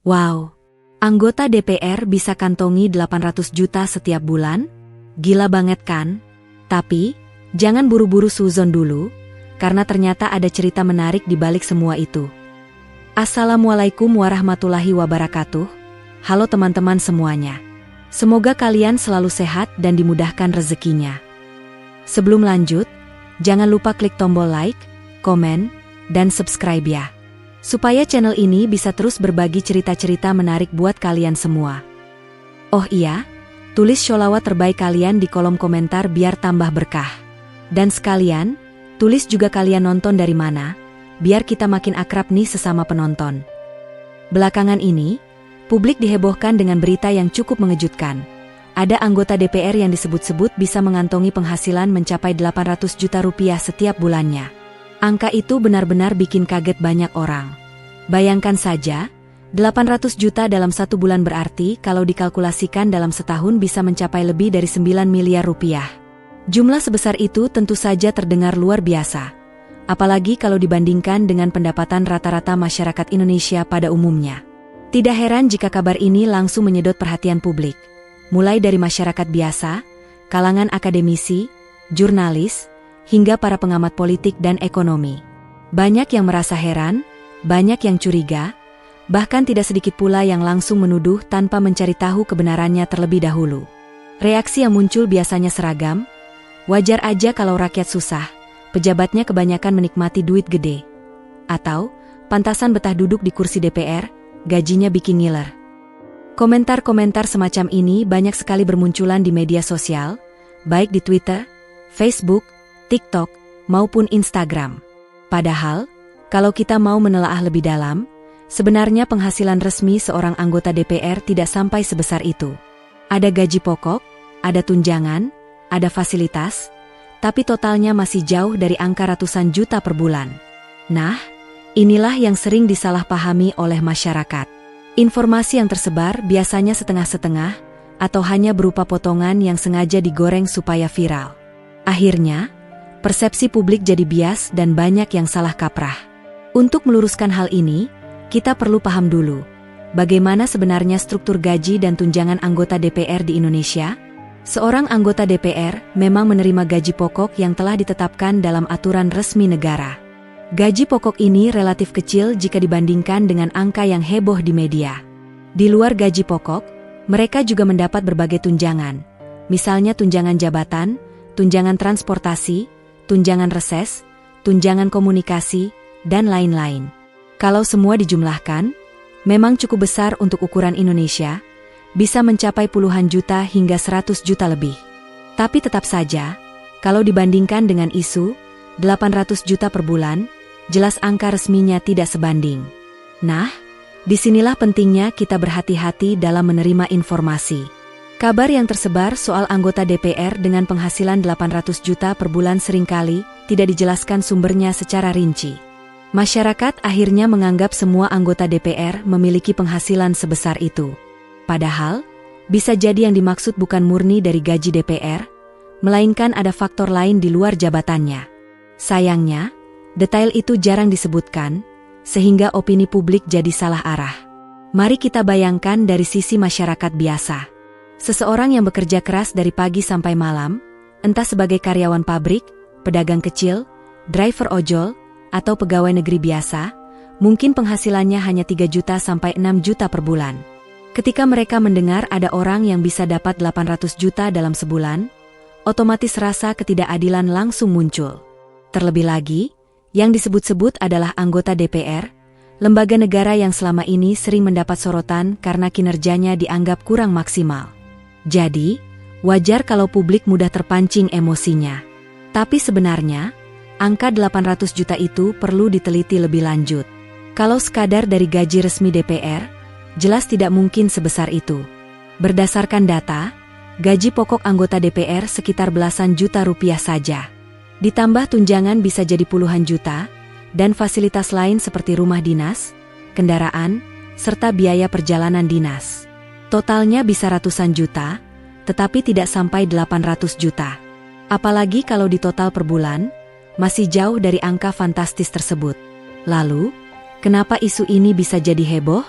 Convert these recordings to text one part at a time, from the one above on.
Wow, anggota DPR bisa kantongi 800 juta setiap bulan? Gila banget kan? Tapi, jangan buru-buru suzon dulu, karena ternyata ada cerita menarik di balik semua itu. Assalamualaikum warahmatullahi wabarakatuh. Halo teman-teman semuanya. Semoga kalian selalu sehat dan dimudahkan rezekinya. Sebelum lanjut, jangan lupa klik tombol like, komen, dan subscribe ya. Supaya channel ini bisa terus berbagi cerita-cerita menarik buat kalian semua. Oh iya, tulis sholawat terbaik kalian di kolom komentar biar tambah berkah. Dan sekalian, tulis juga kalian nonton dari mana, biar kita makin akrab nih sesama penonton. Belakangan ini, publik dihebohkan dengan berita yang cukup mengejutkan. Ada anggota DPR yang disebut-sebut bisa mengantongi penghasilan mencapai 800 juta rupiah setiap bulannya. Angka itu benar-benar bikin kaget banyak orang. Bayangkan saja, 800 juta dalam satu bulan berarti kalau dikalkulasikan dalam setahun bisa mencapai lebih dari 9 miliar rupiah. Jumlah sebesar itu tentu saja terdengar luar biasa. Apalagi kalau dibandingkan dengan pendapatan rata-rata masyarakat Indonesia pada umumnya. Tidak heran jika kabar ini langsung menyedot perhatian publik. Mulai dari masyarakat biasa, kalangan akademisi, jurnalis, hingga para pengamat politik dan ekonomi. Banyak yang merasa heran, banyak yang curiga, bahkan tidak sedikit pula yang langsung menuduh tanpa mencari tahu kebenarannya terlebih dahulu. Reaksi yang muncul biasanya seragam, wajar aja kalau rakyat susah, pejabatnya kebanyakan menikmati duit gede. Atau, pantasan betah duduk di kursi DPR, gajinya bikin ngiler. Komentar-komentar semacam ini banyak sekali bermunculan di media sosial, baik di Twitter, Facebook, TikTok, maupun Instagram. Padahal, kalau kita mau menelaah lebih dalam, sebenarnya penghasilan resmi seorang anggota DPR tidak sampai sebesar itu. Ada gaji pokok, ada tunjangan, ada fasilitas, tapi totalnya masih jauh dari angka ratusan juta per bulan. Nah, inilah yang sering disalahpahami oleh masyarakat. Informasi yang tersebar biasanya setengah-setengah, atau hanya berupa potongan yang sengaja digoreng supaya viral. Akhirnya, persepsi publik jadi bias dan banyak yang salah kaprah. Untuk meluruskan hal ini, kita perlu paham dulu, bagaimana sebenarnya struktur gaji dan tunjangan anggota DPR di Indonesia. Seorang anggota DPR memang menerima gaji pokok yang telah ditetapkan dalam aturan resmi negara. Gaji pokok ini relatif kecil jika dibandingkan dengan angka yang heboh di media. Di luar gaji pokok, mereka juga mendapat berbagai tunjangan, misalnya tunjangan jabatan, tunjangan transportasi, tunjangan reses, tunjangan komunikasi, dan lain-lain. Kalau semua dijumlahkan, memang cukup besar untuk ukuran Indonesia, bisa mencapai puluhan juta hingga 100 juta lebih. Tapi tetap saja, kalau dibandingkan dengan isu 800 juta per bulan, jelas angka resminya tidak sebanding. Nah, disinilah pentingnya kita berhati-hati dalam menerima informasi. Kabar yang tersebar soal anggota DPR dengan penghasilan 800 juta per bulan seringkali tidak dijelaskan sumbernya secara rinci. Masyarakat akhirnya menganggap semua anggota DPR memiliki penghasilan sebesar itu. Padahal, bisa jadi yang dimaksud bukan murni dari gaji DPR, melainkan ada faktor lain di luar jabatannya. Sayangnya, detail itu jarang disebutkan, sehingga opini publik jadi salah arah. Mari kita bayangkan dari sisi masyarakat biasa. Seseorang yang bekerja keras dari pagi sampai malam, entah sebagai karyawan pabrik, pedagang kecil, driver ojol, atau pegawai negeri biasa, mungkin penghasilannya hanya 3 juta sampai 6 juta per bulan. Ketika mereka mendengar ada orang yang bisa dapat 800 juta dalam sebulan, otomatis rasa ketidakadilan langsung muncul. Terlebih lagi, yang disebut-sebut adalah anggota DPR, lembaga negara yang selama ini sering mendapat sorotan karena kinerjanya dianggap kurang maksimal. Jadi, wajar kalau publik mudah terpancing emosinya. Tapi sebenarnya, angka 800 juta itu perlu diteliti lebih lanjut. Kalau sekadar dari gaji resmi DPR, jelas tidak mungkin sebesar itu. Berdasarkan data, gaji pokok anggota DPR sekitar belasan juta rupiah saja. Ditambah tunjangan bisa jadi puluhan juta, dan fasilitas lain seperti rumah dinas, kendaraan, serta biaya perjalanan dinas. Totalnya bisa ratusan juta, tetapi tidak sampai 800 juta. Apalagi kalau ditotal per bulan, masih jauh dari angka fantastis tersebut. Lalu, kenapa isu ini bisa jadi heboh?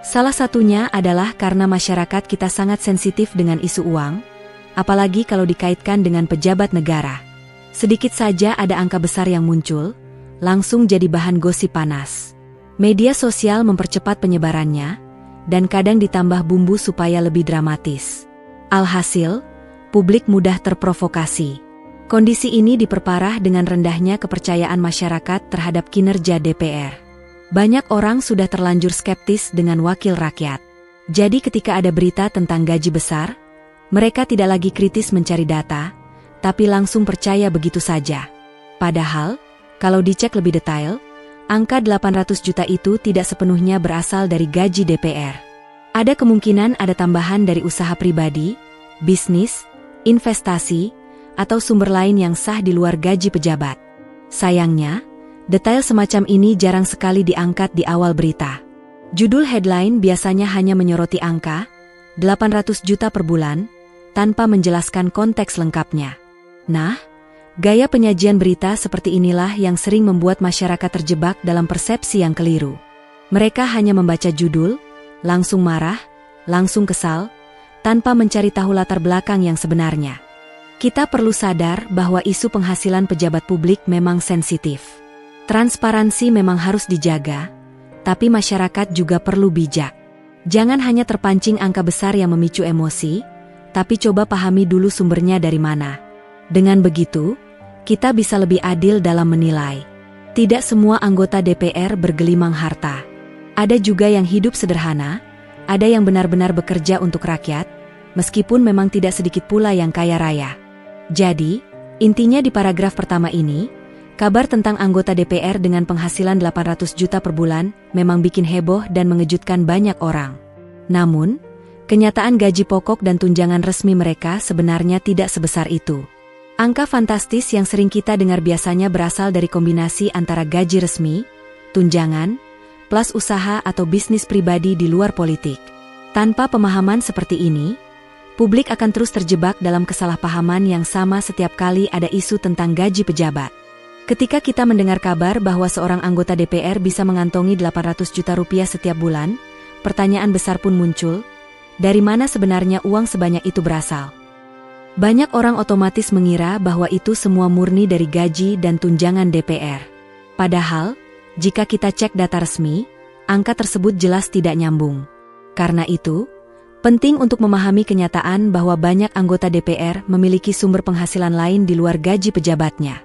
Salah satunya adalah karena masyarakat kita sangat sensitif dengan isu uang, apalagi kalau dikaitkan dengan pejabat negara. Sedikit saja ada angka besar yang muncul, langsung jadi bahan gosip panas. Media sosial mempercepat penyebarannya, dan kadang ditambah bumbu supaya lebih dramatis. Alhasil, publik mudah terprovokasi. Kondisi ini diperparah dengan rendahnya kepercayaan masyarakat terhadap kinerja DPR. Banyak orang sudah terlanjur skeptis dengan wakil rakyat. Jadi ketika ada berita tentang gaji besar, mereka tidak lagi kritis mencari data, tapi langsung percaya begitu saja. Padahal, kalau dicek lebih detail, angka 800 juta itu tidak sepenuhnya berasal dari gaji DPR. Ada kemungkinan ada tambahan dari usaha pribadi, bisnis, investasi, atau sumber lain yang sah di luar gaji pejabat. Sayangnya, detail semacam ini jarang sekali diangkat di awal berita. Judul headline biasanya hanya menyoroti angka, 800 juta per bulan, tanpa menjelaskan konteks lengkapnya. Nah, gaya penyajian berita seperti inilah yang sering membuat masyarakat terjebak dalam persepsi yang keliru. Mereka hanya membaca judul, langsung marah, langsung kesal, tanpa mencari tahu latar belakang yang sebenarnya. Kita perlu sadar bahwa isu penghasilan pejabat publik memang sensitif. Transparansi memang harus dijaga, tapi masyarakat juga perlu bijak. Jangan hanya terpancing angka besar yang memicu emosi, tapi coba pahami dulu sumbernya dari mana. Dengan begitu, kita bisa lebih adil dalam menilai. Tidak semua anggota DPR bergelimang harta. Ada juga yang hidup sederhana, ada yang benar-benar bekerja untuk rakyat, meskipun memang tidak sedikit pula yang kaya raya. Jadi, intinya di paragraf pertama ini, kabar tentang anggota DPR dengan penghasilan 800 juta per bulan memang bikin heboh dan mengejutkan banyak orang. Namun, kenyataan gaji pokok dan tunjangan resmi mereka sebenarnya tidak sebesar itu. Angka fantastis yang sering kita dengar biasanya berasal dari kombinasi antara gaji resmi, tunjangan, plus usaha atau bisnis pribadi di luar politik. Tanpa pemahaman seperti ini, publik akan terus terjebak dalam kesalahpahaman yang sama setiap kali ada isu tentang gaji pejabat. Ketika kita mendengar kabar bahwa seorang anggota DPR bisa mengantongi 800 juta rupiah setiap bulan, pertanyaan besar pun muncul, dari mana sebenarnya uang sebanyak itu berasal? Banyak orang otomatis mengira bahwa itu semua murni dari gaji dan tunjangan DPR. Padahal, jika kita cek data resmi, angka tersebut jelas tidak nyambung. Karena itu, penting untuk memahami kenyataan bahwa banyak anggota DPR memiliki sumber penghasilan lain di luar gaji pejabatnya.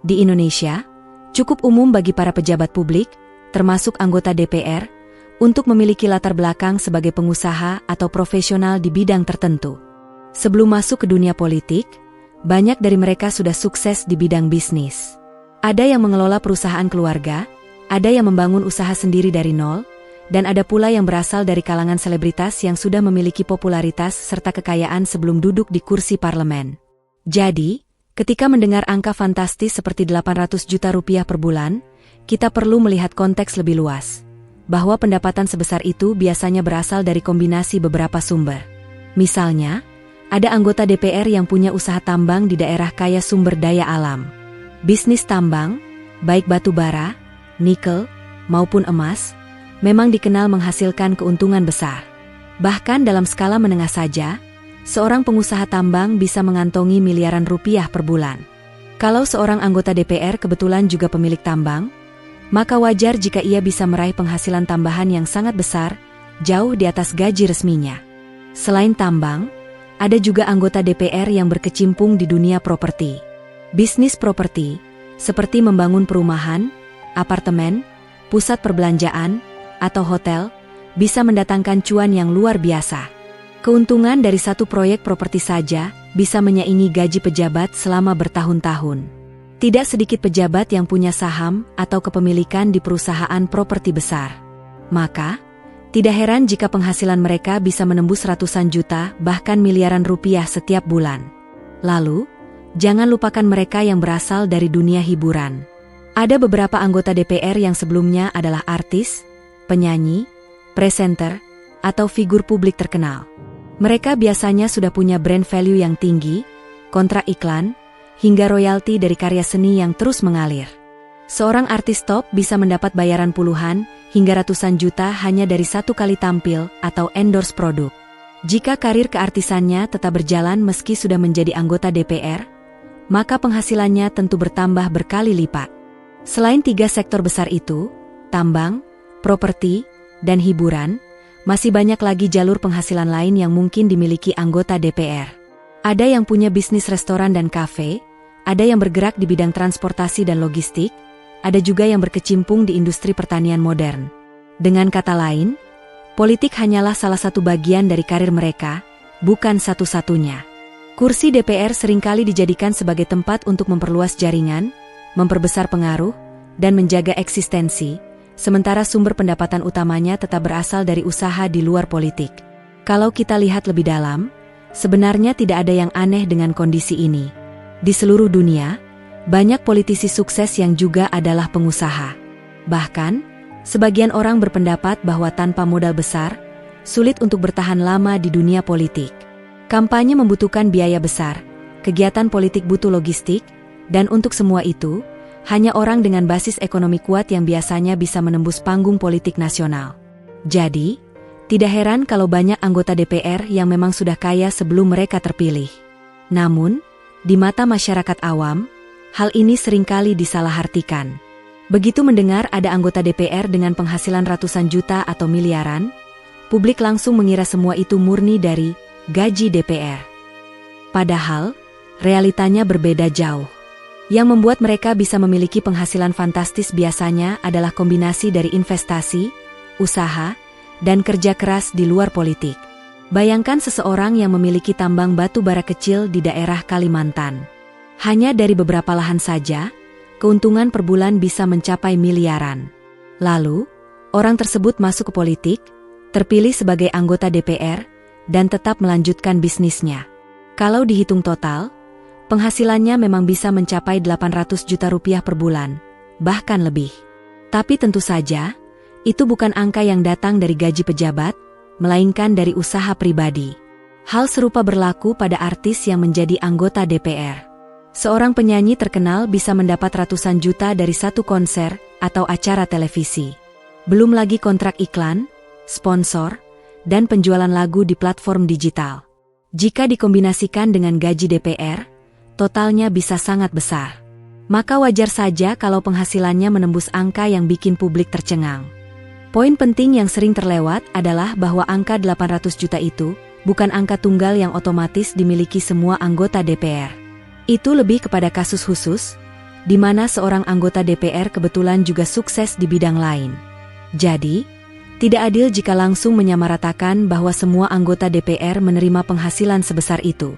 Di Indonesia, cukup umum bagi para pejabat publik, termasuk anggota DPR, untuk memiliki latar belakang sebagai pengusaha atau profesional di bidang tertentu. Sebelum masuk ke dunia politik, banyak dari mereka sudah sukses di bidang bisnis. Ada yang mengelola perusahaan keluarga, ada yang membangun usaha sendiri dari nol, dan ada pula yang berasal dari kalangan selebritas yang sudah memiliki popularitas serta kekayaan sebelum duduk di kursi parlemen. Jadi, ketika mendengar angka fantastis seperti 800 juta rupiah per bulan, kita perlu melihat konteks lebih luas, bahwa pendapatan sebesar itu biasanya berasal dari kombinasi beberapa sumber. Misalnya, ada anggota DPR yang punya usaha tambang di daerah kaya sumber daya alam. Bisnis tambang, baik batu bara, nikel, maupun emas, memang dikenal menghasilkan keuntungan besar. Bahkan dalam skala menengah saja, seorang pengusaha tambang bisa mengantongi miliaran rupiah per bulan. Kalau seorang anggota DPR kebetulan juga pemilik tambang, maka wajar jika ia bisa meraih penghasilan tambahan yang sangat besar, jauh di atas gaji resminya. Selain tambang, ada juga anggota DPR yang berkecimpung di dunia properti. Bisnis properti, seperti membangun perumahan, apartemen, pusat perbelanjaan, atau hotel, bisa mendatangkan cuan yang luar biasa. Keuntungan dari satu proyek properti saja bisa menyaingi gaji pejabat selama bertahun-tahun. Tidak sedikit pejabat yang punya saham atau kepemilikan di perusahaan properti besar. Maka, tidak heran jika penghasilan mereka bisa menembus ratusan juta bahkan miliaran rupiah setiap bulan. Lalu, jangan lupakan mereka yang berasal dari dunia hiburan. Ada beberapa anggota DPR yang sebelumnya adalah artis, penyanyi, presenter, atau figur publik terkenal. Mereka biasanya sudah punya brand value yang tinggi, kontrak iklan, hingga royalti dari karya seni yang terus mengalir. Seorang artis top bisa mendapat bayaran puluhan hingga ratusan juta hanya dari satu kali tampil atau endorse produk. Jika karir keartisannya tetap berjalan meski sudah menjadi anggota DPR, maka penghasilannya tentu bertambah berkali lipat. Selain 3 sektor besar itu, tambang, properti, dan hiburan, masih banyak lagi jalur penghasilan lain yang mungkin dimiliki anggota DPR. Ada yang punya bisnis restoran dan kafe, ada yang bergerak di bidang transportasi dan logistik, ada juga yang berkecimpung di industri pertanian modern. Dengan kata lain, politik hanyalah salah satu bagian dari karir mereka, bukan satu-satunya. Kursi DPR seringkali dijadikan sebagai tempat untuk memperluas jaringan, memperbesar pengaruh, dan menjaga eksistensi, sementara sumber pendapatan utamanya tetap berasal dari usaha di luar politik. Kalau kita lihat lebih dalam, sebenarnya tidak ada yang aneh dengan kondisi ini. Di seluruh dunia, banyak politisi sukses yang juga adalah pengusaha. Bahkan, sebagian orang berpendapat bahwa tanpa modal besar, sulit untuk bertahan lama di dunia politik. Kampanye membutuhkan biaya besar, kegiatan politik butuh logistik, dan untuk semua itu, hanya orang dengan basis ekonomi kuat yang biasanya bisa menembus panggung politik nasional. Jadi, tidak heran kalau banyak anggota DPR yang memang sudah kaya sebelum mereka terpilih. Namun, di mata masyarakat awam, hal ini seringkali disalahartikan. Begitu mendengar ada anggota DPR dengan penghasilan ratusan juta atau miliaran, publik langsung mengira semua itu murni dari gaji DPR. Padahal, realitanya berbeda jauh. Yang membuat mereka bisa memiliki penghasilan fantastis biasanya adalah kombinasi dari investasi, usaha, dan kerja keras di luar politik. Bayangkan seseorang yang memiliki tambang batu bara kecil di daerah Kalimantan. Hanya dari beberapa lahan saja, keuntungan per bulan bisa mencapai miliaran. Lalu, orang tersebut masuk ke politik, terpilih sebagai anggota DPR, dan tetap melanjutkan bisnisnya. Kalau dihitung total, penghasilannya memang bisa mencapai 800 juta rupiah per bulan, bahkan lebih. Tapi tentu saja, itu bukan angka yang datang dari gaji pejabat, melainkan dari usaha pribadi. Hal serupa berlaku pada artis yang menjadi anggota DPR. Seorang penyanyi terkenal bisa mendapat ratusan juta dari satu konser atau acara televisi. Belum lagi kontrak iklan, sponsor, dan penjualan lagu di platform digital. Jika dikombinasikan dengan gaji DPR, totalnya bisa sangat besar. Maka wajar saja kalau penghasilannya menembus angka yang bikin publik tercengang. Poin penting yang sering terlewat adalah bahwa angka 800 juta itu bukan angka tunggal yang otomatis dimiliki semua anggota DPR. Itu lebih kepada kasus khusus, di mana seorang anggota DPR kebetulan juga sukses di bidang lain. Jadi, tidak adil jika langsung menyamaratakan bahwa semua anggota DPR menerima penghasilan sebesar itu.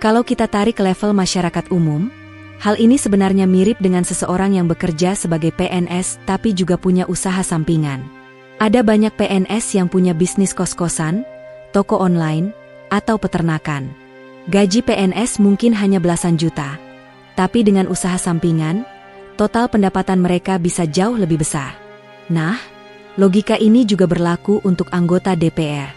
Kalau kita tarik ke level masyarakat umum, hal ini sebenarnya mirip dengan seseorang yang bekerja sebagai PNS tapi juga punya usaha sampingan. Ada banyak PNS yang punya bisnis kos-kosan, toko online, atau peternakan. Gaji PNS mungkin hanya belasan juta, tapi dengan usaha sampingan, total pendapatan mereka bisa jauh lebih besar. Nah, logika ini juga berlaku untuk anggota DPR.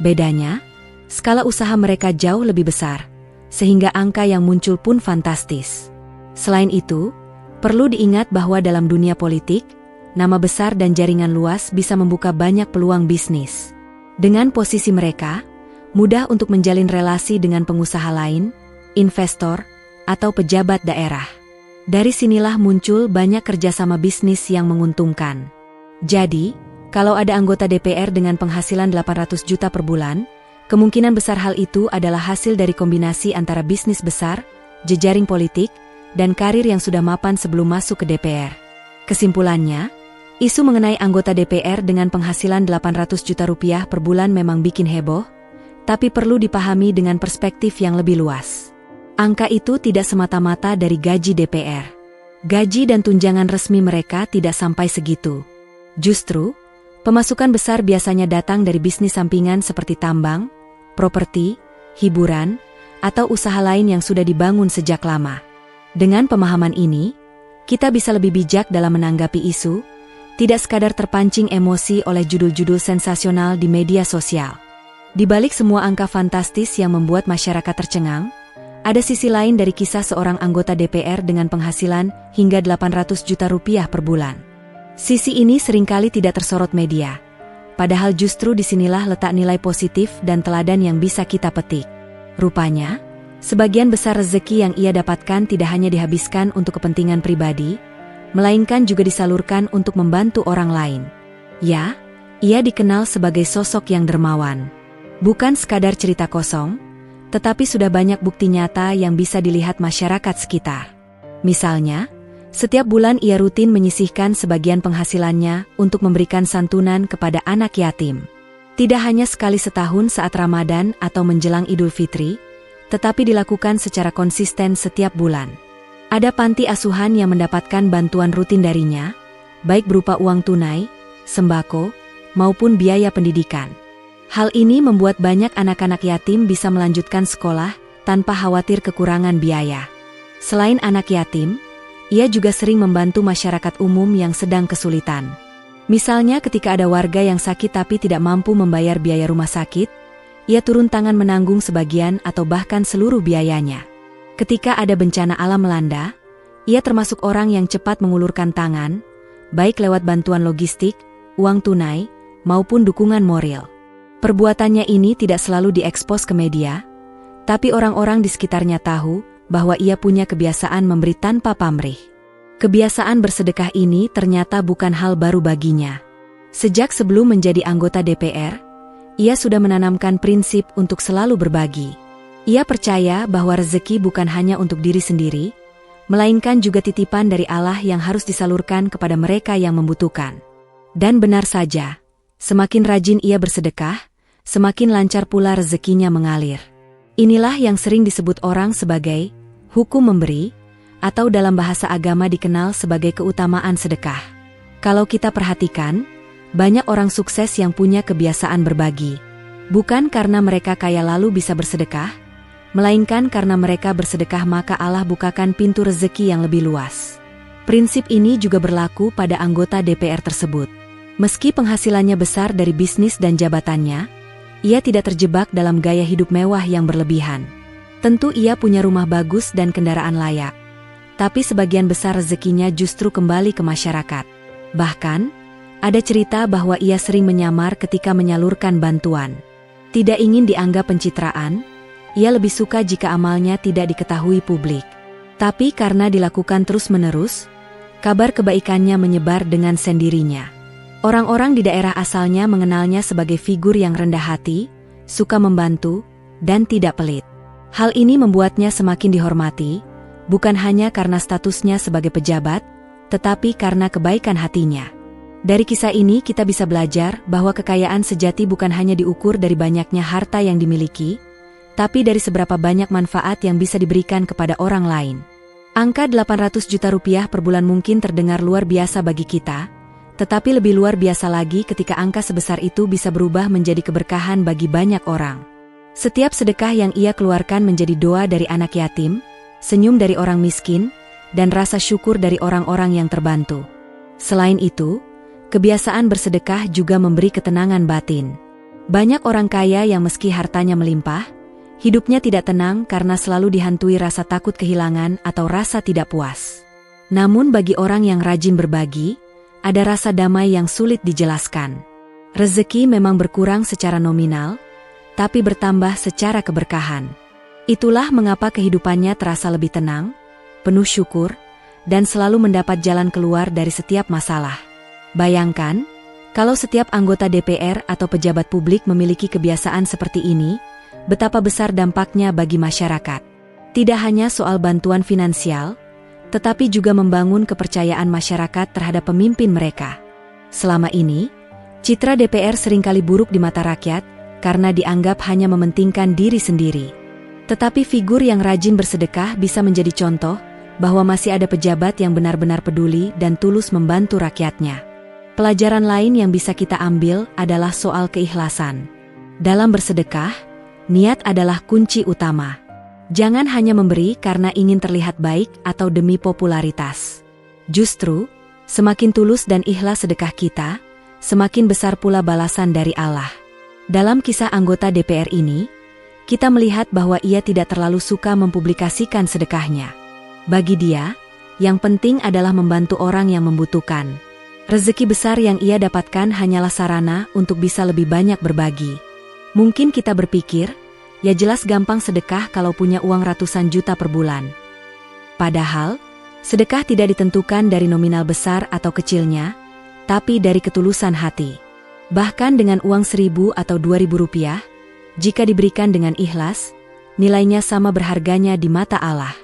Bedanya, skala usaha mereka jauh lebih besar, sehingga angka yang muncul pun fantastis. Selain itu, perlu diingat bahwa dalam dunia politik, nama besar dan jaringan luas bisa membuka banyak peluang bisnis. Dengan posisi mereka, mudah untuk menjalin relasi dengan pengusaha lain, investor, atau pejabat daerah. Dari sinilah muncul banyak kerjasama bisnis yang menguntungkan. Jadi, kalau ada anggota DPR dengan penghasilan 800 juta per bulan, kemungkinan besar hal itu adalah hasil dari kombinasi antara bisnis besar, jejaring politik, dan karir yang sudah mapan sebelum masuk ke DPR. Kesimpulannya, isu mengenai anggota DPR dengan penghasilan 800 juta rupiah per bulan memang bikin heboh, tapi perlu dipahami dengan perspektif yang lebih luas. Angka itu tidak semata-mata dari gaji DPR. Gaji dan tunjangan resmi mereka tidak sampai segitu. Justru, pemasukan besar biasanya datang dari bisnis sampingan seperti tambang, properti, hiburan, atau usaha lain yang sudah dibangun sejak lama. Dengan pemahaman ini, kita bisa lebih bijak dalam menanggapi isu, tidak sekadar terpancing emosi oleh judul-judul sensasional di media sosial. Di balik semua angka fantastis yang membuat masyarakat tercengang, Ada sisi lain dari kisah seorang anggota DPR dengan penghasilan hingga 800 juta rupiah per bulan. Sisi ini seringkali tidak tersorot media. Padahal justru disinilah letak nilai positif dan teladan yang bisa kita petik. Rupanya, sebagian besar rezeki yang ia dapatkan tidak hanya dihabiskan untuk kepentingan pribadi, melainkan juga disalurkan untuk membantu orang lain. Ya, ia dikenal sebagai sosok yang dermawan. Bukan sekadar cerita kosong, tetapi sudah banyak bukti nyata yang bisa dilihat masyarakat sekitar. Misalnya, setiap bulan ia rutin menyisihkan sebagian penghasilannya untuk memberikan santunan kepada anak yatim. Tidak hanya sekali setahun saat Ramadan atau menjelang Idul Fitri, tetapi dilakukan secara konsisten setiap bulan. Ada panti asuhan yang mendapatkan bantuan rutin darinya, baik berupa uang tunai, sembako, maupun biaya pendidikan. Hal ini membuat banyak anak-anak yatim bisa melanjutkan sekolah tanpa khawatir kekurangan biaya. Selain anak yatim, ia juga sering membantu masyarakat umum yang sedang kesulitan. Misalnya ketika ada warga yang sakit tapi tidak mampu membayar biaya rumah sakit, ia turun tangan menanggung sebagian atau bahkan seluruh biayanya. Ketika ada bencana alam melanda, ia termasuk orang yang cepat mengulurkan tangan, baik lewat bantuan logistik, uang tunai, maupun dukungan moral. Perbuatannya ini tidak selalu diekspos ke media, tapi orang-orang di sekitarnya tahu bahwa ia punya kebiasaan memberi tanpa pamrih. Kebiasaan bersedekah ini ternyata bukan hal baru baginya. Sejak sebelum menjadi anggota DPR, ia sudah menanamkan prinsip untuk selalu berbagi. Ia percaya bahwa rezeki bukan hanya untuk diri sendiri, melainkan juga titipan dari Allah yang harus disalurkan kepada mereka yang membutuhkan. Dan benar saja, semakin rajin ia bersedekah, semakin lancar pula rezekinya mengalir. Inilah yang sering disebut orang sebagai hukum memberi, atau dalam bahasa agama dikenal sebagai keutamaan sedekah. Kalau kita perhatikan, banyak orang sukses yang punya kebiasaan berbagi. Bukan karena mereka kaya lalu bisa bersedekah, melainkan karena mereka bersedekah maka Allah bukakan pintu rezeki yang lebih luas. Prinsip ini juga berlaku pada anggota DPR tersebut. Meski penghasilannya besar dari bisnis dan jabatannya, ia tidak terjebak dalam gaya hidup mewah yang berlebihan. Tentu ia punya rumah bagus dan kendaraan layak. Tapi sebagian besar rezekinya justru kembali ke masyarakat. Bahkan, ada cerita bahwa ia sering menyamar ketika menyalurkan bantuan. Tidak ingin dianggap pencitraan, ia lebih suka jika amalnya tidak diketahui publik. Tapi karena dilakukan terus-menerus, kabar kebaikannya menyebar dengan sendirinya. Orang-orang di daerah asalnya mengenalnya sebagai figur yang rendah hati, suka membantu, dan tidak pelit. Hal ini membuatnya semakin dihormati, bukan hanya karena statusnya sebagai pejabat, tetapi karena kebaikan hatinya. Dari kisah ini kita bisa belajar bahwa kekayaan sejati bukan hanya diukur dari banyaknya harta yang dimiliki, tapi dari seberapa banyak manfaat yang bisa diberikan kepada orang lain. Angka 800 juta rupiah per bulan mungkin terdengar luar biasa bagi kita, tetapi lebih luar biasa lagi ketika angka sebesar itu bisa berubah menjadi keberkahan bagi banyak orang. Setiap sedekah yang ia keluarkan menjadi doa dari anak yatim, senyum dari orang miskin, dan rasa syukur dari orang-orang yang terbantu. Selain itu, kebiasaan bersedekah juga memberi ketenangan batin. Banyak orang kaya yang meski hartanya melimpah, hidupnya tidak tenang karena selalu dihantui rasa takut kehilangan atau rasa tidak puas. Namun bagi orang yang rajin berbagi, ada rasa damai yang sulit dijelaskan. Rezeki memang berkurang secara nominal, tapi bertambah secara keberkahan. Itulah mengapa kehidupannya terasa lebih tenang, penuh syukur, dan selalu mendapat jalan keluar dari setiap masalah. Bayangkan, kalau setiap anggota DPR atau pejabat publik memiliki kebiasaan seperti ini, betapa besar dampaknya bagi masyarakat. Tidak hanya soal bantuan finansial, tetapi juga membangun kepercayaan masyarakat terhadap pemimpin mereka. Selama ini, citra DPR seringkali buruk di mata rakyat, karena dianggap hanya mementingkan diri sendiri. Tetapi figur yang rajin bersedekah bisa menjadi contoh bahwa masih ada pejabat yang benar-benar peduli dan tulus membantu rakyatnya. Pelajaran lain yang bisa kita ambil adalah soal keikhlasan. Dalam bersedekah, niat adalah kunci utama. Jangan hanya memberi karena ingin terlihat baik atau demi popularitas. Justru, semakin tulus dan ikhlas sedekah kita, semakin besar pula balasan dari Allah. Dalam kisah anggota DPR ini, kita melihat bahwa ia tidak terlalu suka mempublikasikan sedekahnya. Bagi dia, yang penting adalah membantu orang yang membutuhkan. Rezeki besar yang ia dapatkan hanyalah sarana untuk bisa lebih banyak berbagi. Mungkin kita berpikir, ya jelas gampang sedekah kalau punya uang ratusan juta per bulan. Padahal, sedekah tidak ditentukan dari nominal besar atau kecilnya, tapi dari ketulusan hati. Bahkan dengan uang 1.000 atau 2.000 rupiah, jika diberikan dengan ikhlas, nilainya sama berharganya di mata Allah.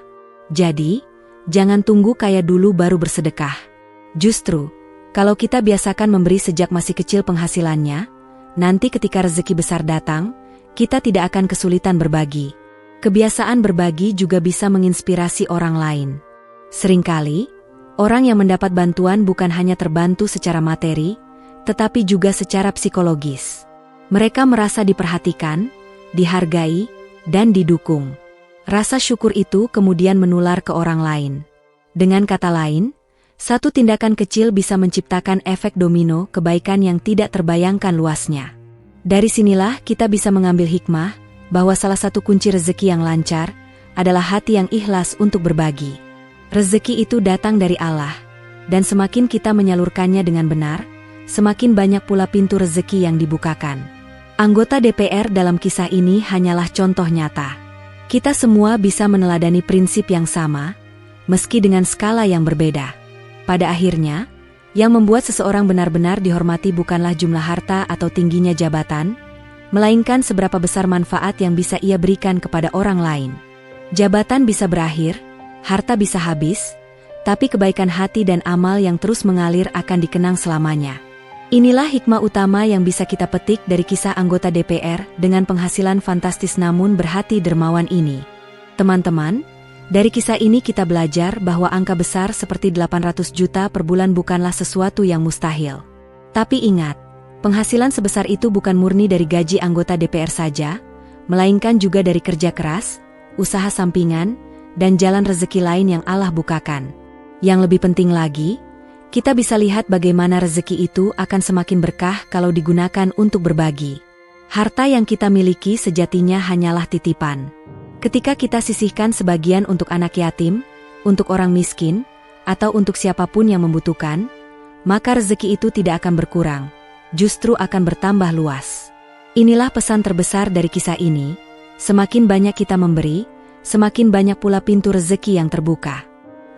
Jadi, jangan tunggu kaya dulu baru bersedekah. Justru, kalau kita biasakan memberi sejak masih kecil penghasilannya, nanti ketika rezeki besar datang, kita tidak akan kesulitan berbagi. Kebiasaan berbagi juga bisa menginspirasi orang lain. Seringkali, orang yang mendapat bantuan bukan hanya terbantu secara materi, tetapi juga secara psikologis. Mereka merasa diperhatikan, dihargai, dan didukung. Rasa syukur itu kemudian menular ke orang lain. Dengan kata lain, satu tindakan kecil bisa menciptakan efek domino kebaikan yang tidak terbayangkan luasnya. Dari sinilah kita bisa mengambil hikmah bahwa salah satu kunci rezeki yang lancar adalah hati yang ikhlas untuk berbagi. Rezeki itu datang dari Allah, dan semakin kita menyalurkannya dengan benar, semakin banyak pula pintu rezeki yang dibukakan. Anggota DPR dalam kisah ini hanyalah contoh nyata. Kita semua bisa meneladani prinsip yang sama, meski dengan skala yang berbeda. Pada akhirnya, yang membuat seseorang benar-benar dihormati bukanlah jumlah harta atau tingginya jabatan, melainkan seberapa besar manfaat yang bisa ia berikan kepada orang lain. Jabatan bisa berakhir, harta bisa habis, tapi kebaikan hati dan amal yang terus mengalir akan dikenang selamanya. Inilah hikmah utama yang bisa kita petik dari kisah anggota DPR dengan penghasilan fantastis namun berhati dermawan ini. Teman-teman, dari kisah ini kita belajar bahwa angka besar seperti 800 juta per bulan bukanlah sesuatu yang mustahil. Tapi ingat, penghasilan sebesar itu bukan murni dari gaji anggota DPR saja, melainkan juga dari kerja keras, usaha sampingan, dan jalan rezeki lain yang Allah bukakan. Yang lebih penting lagi, kita bisa lihat bagaimana rezeki itu akan semakin berkah kalau digunakan untuk berbagi. Harta yang kita miliki sejatinya hanyalah titipan. Ketika kita sisihkan sebagian untuk anak yatim, untuk orang miskin, atau untuk siapapun yang membutuhkan, maka rezeki itu tidak akan berkurang, justru akan bertambah luas. Inilah pesan terbesar dari kisah ini, semakin banyak kita memberi, semakin banyak pula pintu rezeki yang terbuka.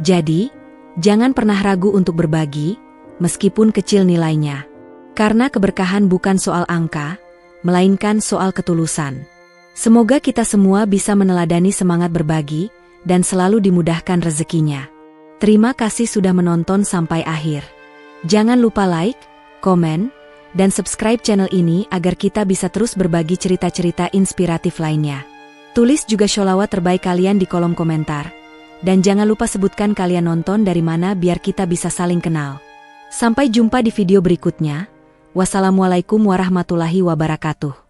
Jadi, jangan pernah ragu untuk berbagi, meskipun kecil nilainya. Karena keberkahan bukan soal angka, melainkan soal ketulusan. Semoga kita semua bisa meneladani semangat berbagi, dan selalu dimudahkan rezekinya. Terima kasih sudah menonton sampai akhir. Jangan lupa like, komen, dan subscribe channel ini agar kita bisa terus berbagi cerita-cerita inspiratif lainnya. Tulis juga sholawat terbaik kalian di kolom komentar. Dan jangan lupa sebutkan kalian nonton dari mana biar kita bisa saling kenal. Sampai jumpa di video berikutnya. Wassalamualaikum warahmatullahi wabarakatuh.